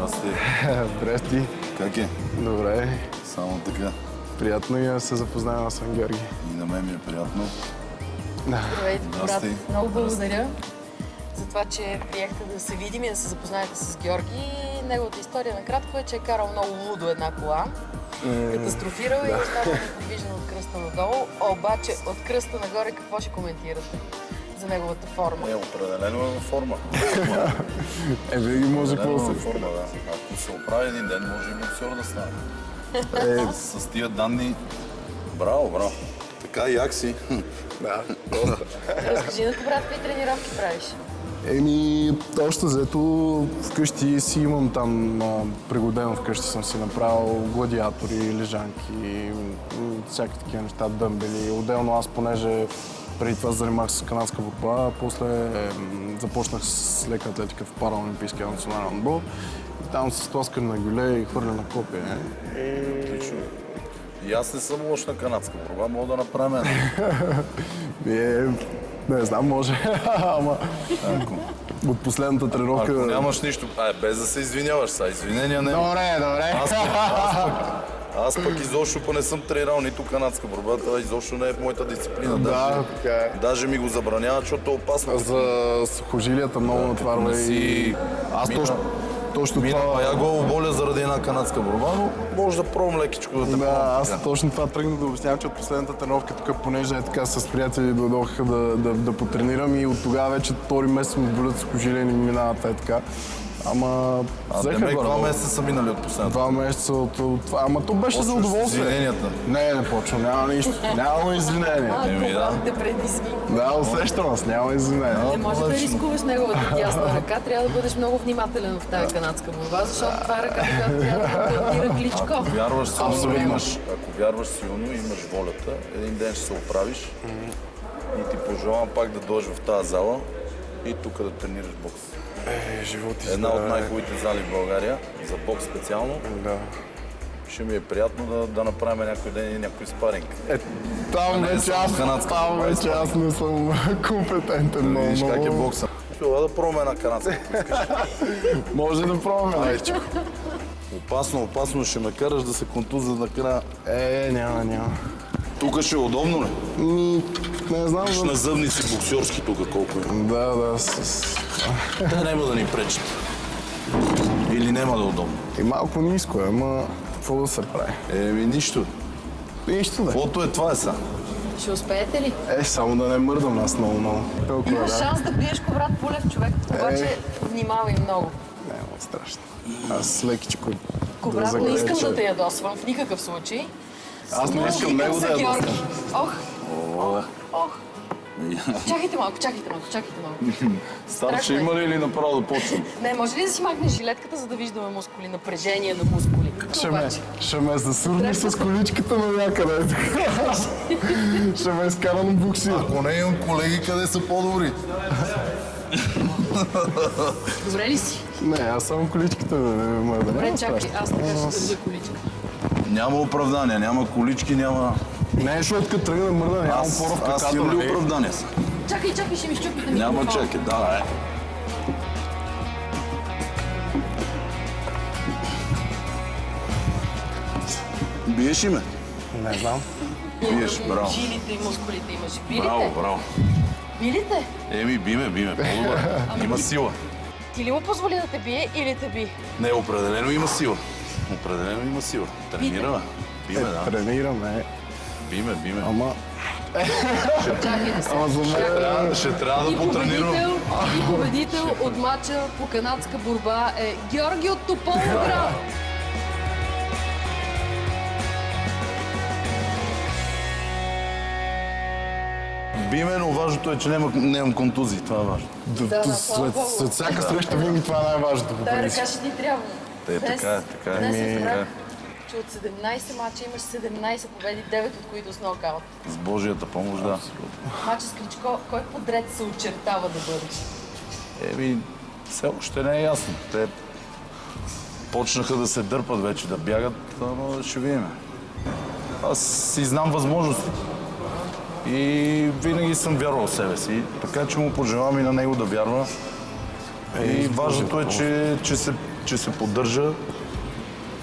Здрасти. Здрасти. Как е? Добре. Само така. Приятно и да се запознаем с Георги. И на мен ми е приятно. Здравейте, брат. Здрасти. Много благодаря за това, че приехте да се видим и да се запознаете с Георги. Неговата история накратко е, че е карал много лудо една кола. Катастрофирал и е останал неподвижен от кръста надолу. Обаче от кръста нагоре какво ще коментирате за неговата форма? Определено е във форма. Винаги може какво Определено да е във се... форма, да. Ако се оправи един ден, може и боксер да стане. С тия данни... Браво, браво. Така и акси. Да. Разкажи на брат, какви тренировки правиш? Общо взето вкъщи си имам там пригодено вкъщи съм си направил гладиатори, лежанки, всякакви такива неща, дъмбели. Отделно аз, понеже преди това занимах с канадска борба, после започнах с лека атлетика в Параолимпийския национален отбор. И там с тласкане на гюле и хвърля на копие. Отлично. И аз не съм лош на канадска борба, мога да направим една. Не знам, може. Ама от последната тренировка... Ако нямаш нищо, без да се извиняваш сега, извинения не. Добре. Аз пък изобщо не съм тренирал нито канадска борба, това изобщо не е в моята дисциплина. Да, така е. Даже ми го забранява, защото е опасно. За сухожилията много натварва и... Аз точно Мина това... я главоболя заради една канадска борба, но може да пробвам лекичко да те Да, пробвам. аз точно това тръгнах да обяснявам, че от последната тренировка тук, понеже е така с приятели дойдоха да потренирам и от тогава вече втори месец ми болят сухожилия и не ми минават така. Ама взеха Демек, горе. 2 месеца са минали от последната. 2 месеца от това. Ама то беше за Почваш с удоволствие. извиненията. Не почвам, няма нищо. Няма извинения. Ако да. брат те предизвика. Да, усещам аз, няма извинения. Не може да лично. рискуваш неговата дясна ръка, трябва да бъдеш много внимателен в тази канадска борба, защото това е ръката, която трябва да контактира Кличко. Ако вярваш силно, Абсолютно. ако вярваш силно, имаш волята, един ден ще се оправиш и ти пожелавам пак да дойдеш в тази зала и тук да тренираш бокс. Живот Една от най-хубавите зали в България, за бокс специално. Да. Ще ми е приятно да направим някой ден и някой спаринг. Там не вече само аз, канадска там борба, вече аз не съм компетентен. Да видиш много. как е бокса. Това да пробваме една канадска. Може да пробваме лекичко. Опасно, ще ме караш да се контуза накрая. Няма. Тук ще е удобно ли? Не знам. Виж на зъбници боксерски тук колко е. Да. Те няма да ни пречат. Или няма да е удобно. И малко ниско е, ама какво да се прави? Нищо. Нищо да. Каквото е, това е са. Ще успеете ли? Само да не мърдам аз много. Толкова Имаш шанс да биеш Коврат Пулев, човек, обаче внимавай много. Не, много страшно. Аз лекичко Коврат, не искам загреча. да те ядосвам в никакъв случай. Аз не искам Викам него за да Георги. ядосвам. Ох. Чакайте малко. Старче, има ли направо да почвам? Не, може ли да си махнеш жилетката, за да виждаме мускули, напрежение на мускули? Ще ме засурни с количката на някъде. Ще ме изкара на буксир. Ако не имам колеги, къде са по-добри? Добре ли си? Не, аз само количката да не ме мърда. Добре, Няма чакай, страшно. аз така ще държа количка. Няма оправдания, няма колички, няма... Не, защото като тръгна да мърда, нямам пора в Аз какато, имам ли нали? оправдания? Чакай, ще ми щупите Няма микрофона. чакай, да. Биеш ли ме? Не знам. Биеш, браво. Жилите и мускулите имаш. Билите? Браво. Билите? Би ме, по-добре. Има сила. Ти ли му позволи да те бие или те би? Не, определено има сила. Тренираме. Би ме, да. Тренираме. Би ме. Ама Чакай да се. за мен... Ще трябва да потренирам. И победител от матча по канадска борба е Георги от Тополовград. Би ме, но важното е, че нямам контузии. Това е важно. слава Богу. След всяка среща винаги това е най-важното. по Тая принцип. ръка ще ти трябва. Така е. Днес Така разбрах, е. че от 17 мача имаш 17 победи, 9 от които с нокаут. С Божията помощ, да. Мача с Кличко, кой подред се очертава да бъде? Все още не е ясно. Те почнаха да се дърпат вече, да бягат, но ще видим. Аз си знам възможности. И винаги съм вярвал в себе си, така че му пожелавам и на него да вярва. И важното е, че се че се поддържа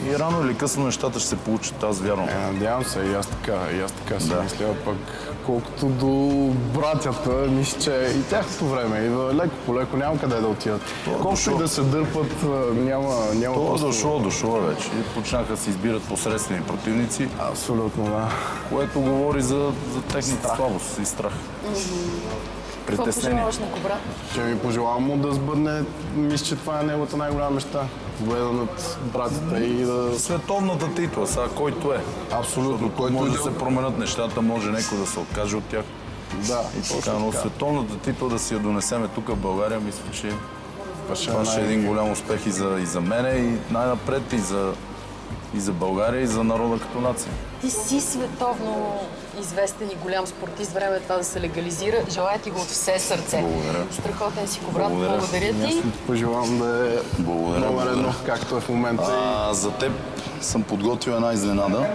и рано или късно нещата ще се получат, аз вярвам. Надявам се, и аз така си мисля, пък колкото до братята, мисля, че и тяхното време, и леко по леко няма къде да отидат. Колкото и да се дърпат, няма Това просто... дошло вече. И почнаха да се избират посредствени противници, Абсолютно, да. което говори за техната слабост и страх. Какво Притеснение. пожелаваш на Кобра? Ще ми пожелавам му да сбъдне, мисля, че това е неговата най-голяма мечта. Победа над братята и да... Световната титла, сега който е. Абсолютно, който Може е да се променят нещата, може някой да се откаже от тях. Да, Така, но световната титла да си я донесеме тук в България, мисля, че това ще е един голям успех и за мене, и най-напред и за България, и за народа като нация. Ти си световно известен и голям спортист. Време е това да се легализира. Желая ти го от все сърце. Благодаря. Страхотен си, Кобрат. Благодаря. Благодаря Аз ти. ти пожелавам да е Благодаря. номер едно, както е в момента. За теб съм подготвил една изненада,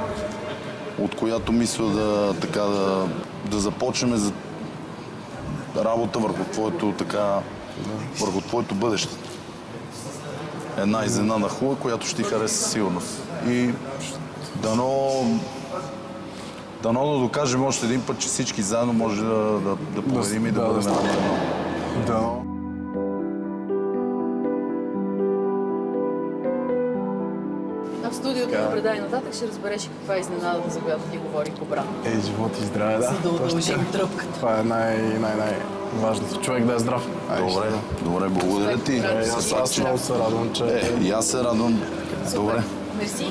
от която мисля да започнем за работа върху твоето бъдеще. Една изненада хубава, която ще ти хареса със сигурност. И дано да докажем още един път, че всички заедно може да победим и да бъдем номер едно. Да. А в студиото на предай нататък ще разбереш каква е изненадата, за която ти говори Кобра. Живот и здраве, да. За да Точно удължим така. тръпката. Това е най-важното. Човек да е здрав. Добре, благодаря ти. Аз много се радвам, че... И аз се радвам. Добре. Мерси.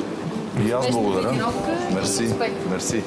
И аз Успешна благодаря. тренировка. Мерси. Успех. Мерси.